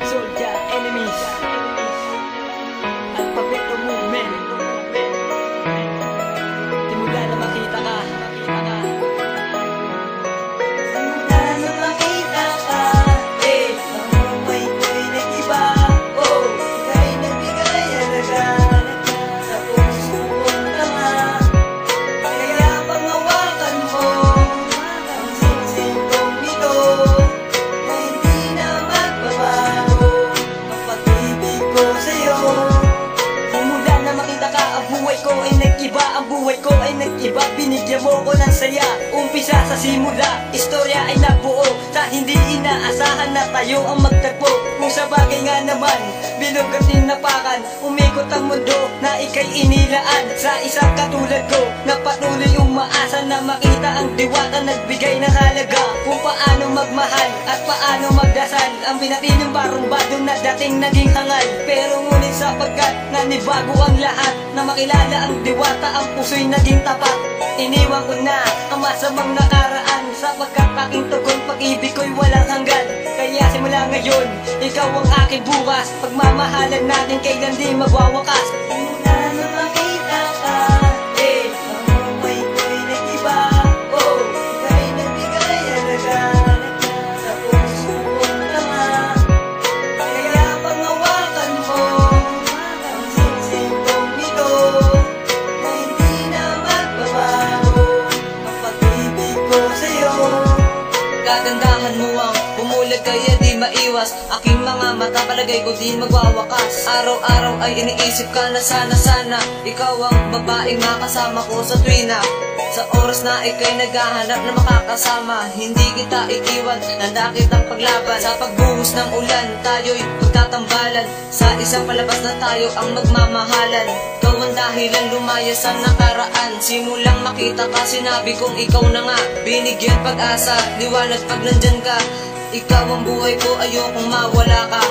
Soldier, enemies, Alphabet Movement. Simula na makita ka. Simula na makita ka. Ang buhay ko'y nag-iba. Ika'y nagbigay halaga sa puso kong tama. Kaya pangawakan mo ang singsing kong ito, na hindi na magbabago ang pag-ibig ko sa'yo. Simula na makita ka, ang buhay ko ay nag-iba. Ang buhay ko ay nag-iba, binigyan mo ko ng saya. Umpisa sa simula, istorya ay nabuo sa hindi inaasahan na tayo ang magtagpo. Kung sa bagay nga naman, bilog at tinapakan, umikot ang mundo na ika'y inilaan sa isang katulad ko na patuloy umaasa na makita ang diwata nagbigay ng halaga kung paano magmahal at paano magdasal. Ang pinatiling barumbado na dating naging hangal, pero ngunit sapagkat nanibago ang lahat, na makilala ang diwata, ang puso'y naging tapat. Iniwan ko na ang masamang nakaraan, sapagkat aking tugon pag-ibig ko'y walang hanggan. Kaya simula ngayon, ikaw ang aking bukas, pagmamahalan natin kailan di magwawakas. Simula na makita ka, ang buhay ko'y nag-iba. Ika'y nagbigay halaga sa puso kong tama. Kaya pangawakan mo ang singsing kong ito, na hindi na magbabago ang pag-ibig ko sa'yo. Kagandahan mo ang bumulag kaya di maiwas, aking mga mata palagay ko di magwawakas. Araw-araw ay iniisip ka na sana ikaw ang babaeng makasama ko sa tuwina. Sa oras na ika'y naghahanap na makakasama, hindi kita iiwan, nandakit ang paglaban. Sa pagbuhos ng ulan, tayo'y pagtatambalan, sa isang palabas na tayo ang magmamahalan. Ikaw ang dahilan lumaya sa nakaraan, simulang makita ka sinabi kong ikaw na nga. Binigyan pag-asa, liwanag pag nandyan ka. Ikaw ang buhay ko, ayokong mawala ka.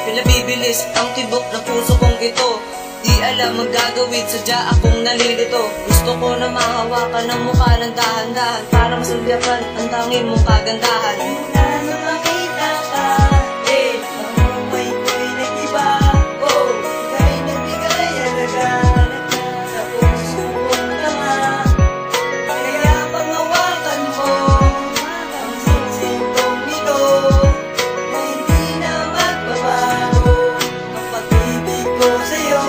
Pinabibilis ang tibok ng puso kong ito, di alam ang gagawin, sadya akong nalilito. Gusto ko na mahawakan ng mukha ng dahan-dahan, para masulyapan ang tanging mong kagandahan. Simula na makita ka, ang buhay ko'y nag-iba. Ika'y nagbigay halaga sa puso kong tama. Kaya pangawakan mo ang singsing kong ito, na hindi na magbabago ang pag-ibig ko sa'yo.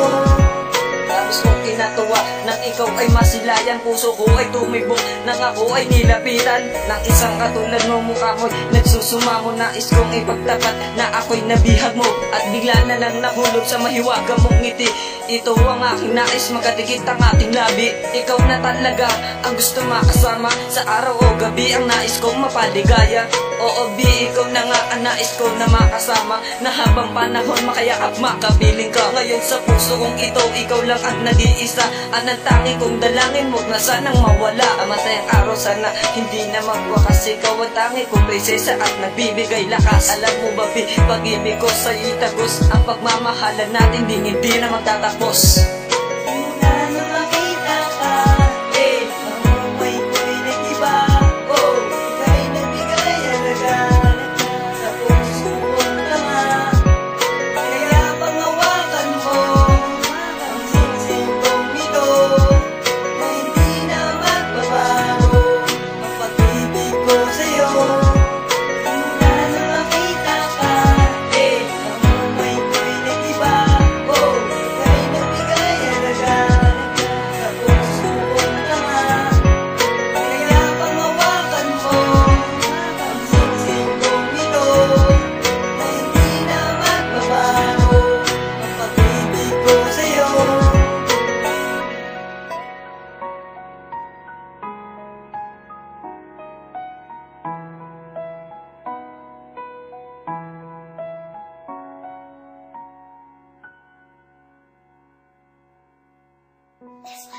Tapos kong kinatuwa nang ikaw ay masilayan, puso ko ay tumibok nang ako ay nilapitan ng isang katulad mo. Mukha mo'y nagsusumamo, nais kong ipagtapat na ako'y nabihag mo, at bigla na lang nahulog sa mahiwaga mong ngiti. Ito ang aking nais, magkadikit ang ating labi. Ikaw na talaga ang gusto makasama sa araw o gabi, ang nais kong mapaligaya. Oo, ikaw na nga ang nais ko na makasama, na habang panahon makayakap makapiling ka. Ngayon sa puso kong ito, ikaw lang ang nag-iisa, ang nagtangi kong dalangin mo na sanang mawala. Ang masayang araw sana hindi na magwakas, ikaw ang tangi kong prinsesa at nagbibigay lakas. Alam mo ba, pag-ibig ko sa'yo'y tagos, ang pagmamahalan natin hindi na magtatapos. Simula na makita ka, ang buhay ko'y nag-iba. Ika'y nagbigay halaga sa puso kong tama. Kaya pangawakan mo ang singsing kong ito, na hindi na magbabago ang pag-ibig ko sa'yo. Simula na makita ka, ang buhay ko'y nag-iba. Ika'y nagbigay halaga sa puso kong tama. Kaya pangawakan mo ang singsing kong ito, na hindi na magbabago ang pag-ibig ko sa'yo. This